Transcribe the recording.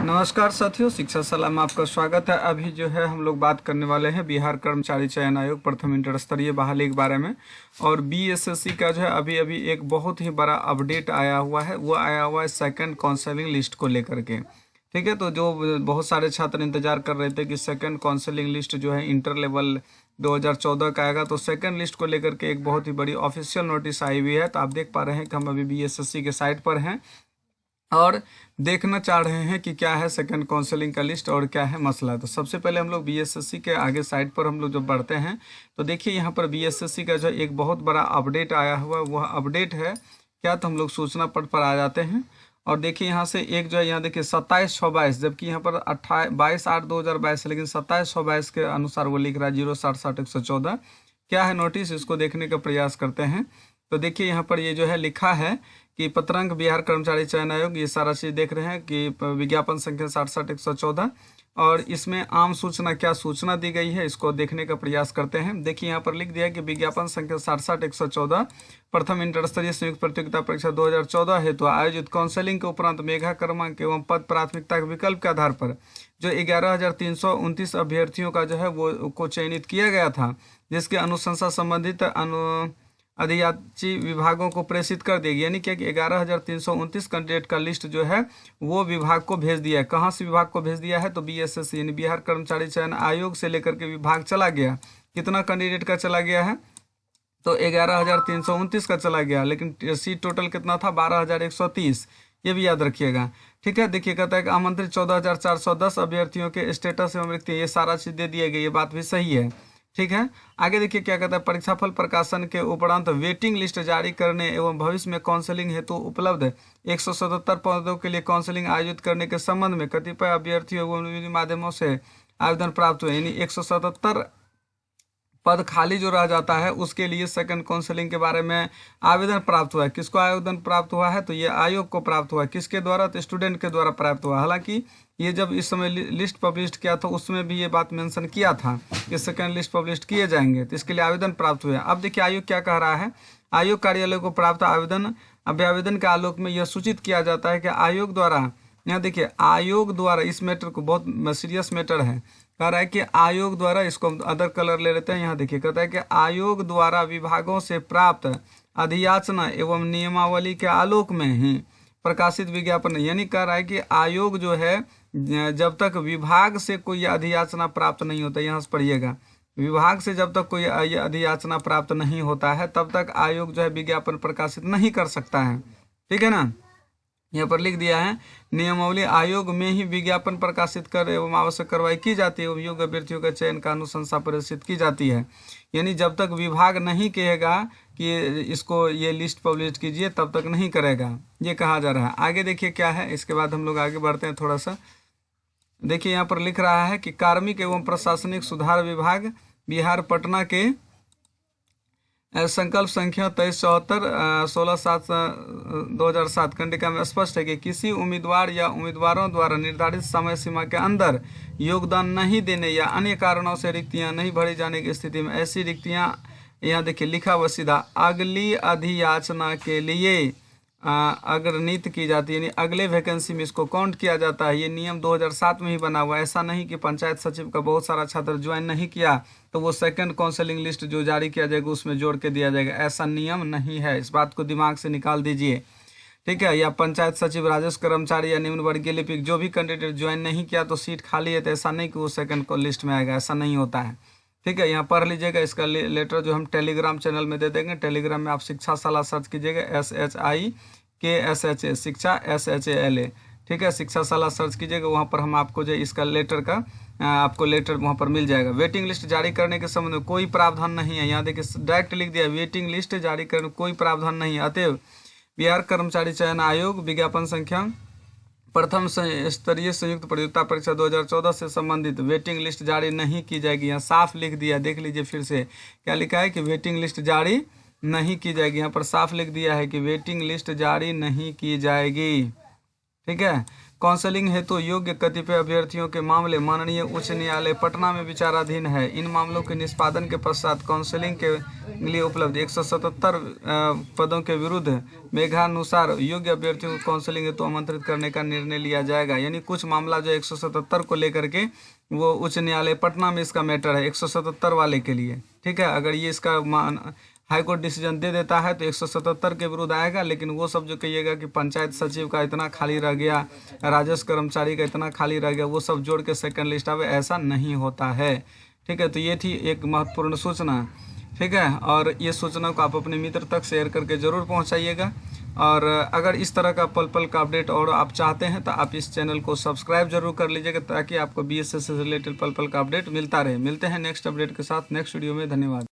नमस्कार साथियों, शिक्षा सलाह में आपका स्वागत है। अभी जो है हम लोग बात करने वाले हैं बिहार कर्मचारी चयन आयोग प्रथम इंटर स्तरीय बहाली के बारे में। और बीएसएससी का जो है अभी अभी एक बहुत ही बड़ा अपडेट आया हुआ है। वो आया हुआ है सेकंड काउंसलिंग लिस्ट को लेकर के। ठीक है, तो जो बहुत सारे छात्र इंतजार कर रहे थे कि सेकंड काउंसलिंग लिस्ट जो है इंटर लेवल 2014 का आएगा, तो सेकंड लिस्ट को लेकर के एक बहुत ही बड़ी ऑफिशियल नोटिस आई हुई है। तो आप देख पा रहे हैं कि हम अभी बीएसएससी के साइट पर हैं और देखना चाह रहे हैं कि क्या है सेकंड काउंसलिंग का लिस्ट और क्या है मसला। तो सबसे पहले हम लोग बीएसएससी के आगे साइड पर हम लोग जब बढ़ते हैं तो देखिए यहाँ पर बीएसएससी का जो एक बहुत बड़ा अपडेट आया हुआ वह अपडेट है क्या, तो हम लोग सूचना पट पर आ जाते हैं और देखिए यहाँ से एक जो है यहाँ देखिए 27/6/22, जबकि यहाँ पर 22/8/2022 है, लेकिन 27/6/22 के अनुसार वो लिख रहा है 0606114। क्या है नोटिस, इसको देखने का प्रयास करते हैं। तो देखिए यहाँ पर ये जो है लिखा है कि पत्रांक बिहार कर्मचारी चयन आयोग, ये सारा चीज़ देख रहे हैं कि विज्ञापन संख्या 66114 और इसमें आम सूचना क्या सूचना दी गई है, इसको देखने का प्रयास करते हैं। देखिए यहाँ पर लिख दिया कि विज्ञापन संख्या 66114 प्रथम इंटर स्तरीय संयुक्त प्रतियोगिता परीक्षा 2014 हेतु आयोजित काउंसलिंग के उपरांत मेधा क्रमांक एवं पद प्राथमिकता के विकल्प के आधार पर जो 11,329 अभ्यर्थियों का जो है वो को चयनित किया गया था, जिसके अनुशंसा संबंधित अधियाची विभागों को प्रेषित कर देगी। यानी क्या कि 11,329 कैंडिडेट का लिस्ट जो है वो विभाग को भेज दिया है। कहाँ से विभाग को भेज दिया है, तो बीएसएससी यानी बिहार कर्मचारी चयन आयोग से लेकर के विभाग चला गया। कितना कैंडिडेट का चला गया है, तो 11,329 का चला गया, लेकिन सीट टोटल कितना था 12,130, ये भी याद रखिएगा। ठीक है, देखिए कहता है कि आमंत्रित 14,410 अभ्यर्थियों के स्टेटस एवं रिक्ति, ये सारा चीज़ दे दिया गया, ये बात भी सही है। ठीक है, आगे देखिए क्या कहता है, परीक्षाफल प्रकाशन के उपरांत वेटिंग लिस्ट जारी करने एवं भविष्य में काउंसलिंग हेतु उपलब्ध 177 पदों के लिए काउंसलिंग आयोजित करने के संबंध में कतिपय अभ्यर्थियों एवं विभिन्न माध्यमों से आवेदन प्राप्त हुए। यानी 177 पद खाली जो रह जाता है उसके लिए सेकंड काउंसलिंग के बारे में आवेदन प्राप्त हुआ है। किसको आवेदन प्राप्त हुआ है, तो ये आयोग को प्राप्त हुआ है। किसके द्वारा, तो स्टूडेंट के द्वारा प्राप्त हुआ। हालांकि ये जब इस समय लिस्ट पब्लिश किया था उसमें भी ये बात मेंशन किया था कि सेकंड लिस्ट पब्लिश किए जाएंगे, तो इसके लिए आवेदन प्राप्त हुए। अब देखिए आयोग क्या कह रहा है, आयोग कार्यालय को प्राप्त आवेदन अभ्यावेदन के आलोक में यह सूचित किया जाता है कि आयोग द्वारा, यहाँ देखिए आयोग द्वारा, इस मैटर को बहुत सीरियस मैटर है, कह रहा है कि आयोग द्वारा, इसको अदर कलर ले लेते हैं, यहाँ देखिए कहता है कि आयोग द्वारा विभागों से प्राप्त अधियाचना एवं नियमावली के आलोक में ही प्रकाशित विज्ञापन, यानी कह रहा है कि आयोग जो है जब तक विभाग से कोई अधियाचना प्राप्त नहीं होता, यहाँ से पढ़िएगा, विभाग से जब तक कोई अधियाचना प्राप्त नहीं होता है तब तक आयोग जो है विज्ञापन प्रकाशित नहीं कर सकता है। ठीक है ना, यहाँ पर लिख दिया है नियमावली आयोग में ही विज्ञापन प्रकाशित कर एवं आवश्यक कार्रवाई की जाती है एवं योग्य अभ्यर्थियों का चयन का अनुशंसा प्रदर्शित की जाती है। यानी जब तक विभाग नहीं कहेगा कि इसको ये लिस्ट पब्लिश कीजिए तब तक नहीं करेगा, ये कहा जा रहा है। आगे देखिए क्या है, इसके बाद हम लोग आगे बढ़ते हैं थोड़ा सा। देखिए यहाँ पर लिख रहा है कि कार्मिक एवं प्रशासनिक सुधार विभाग बिहार पटना के संकल्प संख्या 2374 16/7/2007 खंडिका में स्पष्ट है कि किसी उम्मीदवार या उम्मीदवारों द्वारा निर्धारित समय सीमा के अंदर योगदान नहीं देने या अन्य कारणों से रिक्तियां नहीं भरी जाने की स्थिति में ऐसी रिक्तियां, यहाँ देखिए लिखा हुआ सीधा, अगली अधियाचना के लिए अग्रनीत की जाती है, यानी अगले वैकेंसी में इसको काउंट किया जाता है। ये नियम 2007 में ही बना हुआ है। ऐसा नहीं कि पंचायत सचिव का बहुत सारा छात्र ज्वाइन नहीं किया तो वो सेकंड काउंसलिंग लिस्ट जो जारी किया जाएगा उसमें जोड़ के दिया जाएगा, ऐसा नियम नहीं है। इस बात को दिमाग से निकाल दीजिए। ठीक है, या पंचायत सचिव, राजस्व कर्मचारी या निम्न वर्गीय लिपिक जो भी कैंडिडेट ज्वाइन नहीं किया तो सीट खाली है, तो ऐसा नहीं कि वो सेकंड लिस्ट में आएगा, ऐसा नहीं होता है। ठीक है, यहाँ पढ़ लीजिएगा। इसका लेटर जो हम टेलीग्राम चैनल में दे देंगे, टेलीग्राम में आप शिक्षा सलाह सर्च कीजिएगा, SHIKSHA शिक्षा SHALA। ठीक है, शिक्षा सलाह सर्च कीजिएगा, वहाँ पर हम आपको जो इसका लेटर का आपको लेटर वहाँ पर मिल जाएगा। वेटिंग लिस्ट जारी करने के संबंध में कोई प्रावधान नहीं है। यहाँ देखिए डायरेक्ट लिख दिया, वेटिंग लिस्ट जारी करने में कोई प्रावधान नहीं है। अतएव बिहार कर्मचारी चयन आयोग विज्ञापन संख्या प्रथम स्तरीय संयुक्त प्रतियोगिता परीक्षा 2014 से संबंधित वेटिंग लिस्ट जारी नहीं की जाएगी। यहाँ साफ लिख दिया, देख लीजिए फिर से क्या लिखा है कि वेटिंग लिस्ट जारी नहीं की जाएगी। यहाँ पर साफ लिख दिया है कि वेटिंग लिस्ट जारी नहीं की जाएगी। ठीक है, काउंसलिंग हेतु योग्य कतिपय अभ्यर्थियों के मामले माननीय उच्च न्यायालय पटना में विचाराधीन है। इन मामलों के निष्पादन के पश्चात काउंसलिंग के लिए उपलब्ध 177 पदों के विरुद्ध मेघानुसार योग्य अभ्यर्थियों को काउंसलिंग हेतु आमंत्रित करने का निर्णय लिया जाएगा। यानी कुछ मामला जो 177 को लेकर के वो उच्च न्यायालय पटना में इसका मैटर है 177 वाले के लिए, ठीक है। अगर ये इसका हाई कोर्ट डिसीजन दे देता है तो 177 के विरुद्ध आएगा, लेकिन वो सब जो कहिएगा कि पंचायत सचिव का इतना खाली रह गया, राजस्व कर्मचारी का इतना खाली रह गया, वो सब जोड़ के सेकंड लिस्ट आवे, ऐसा नहीं होता है, ठीक है। तो ये थी एक महत्वपूर्ण सूचना, ठीक है। और ये सूचना को आप अपने मित्र तक शेयर करके ज़रूर पहुँचाइएगा। और अगर इस तरह का पल पल का अपडेट और आप चाहते हैं तो आप इस चैनल को सब्सक्राइब जरूर कर लीजिएगा, ताकि आपको BSS से रिलेटेड पल पल का अपडेट मिलता रहे। मिलते हैं नेक्स्ट अपडेट के साथ नेक्स्ट वीडियो में। धन्यवाद।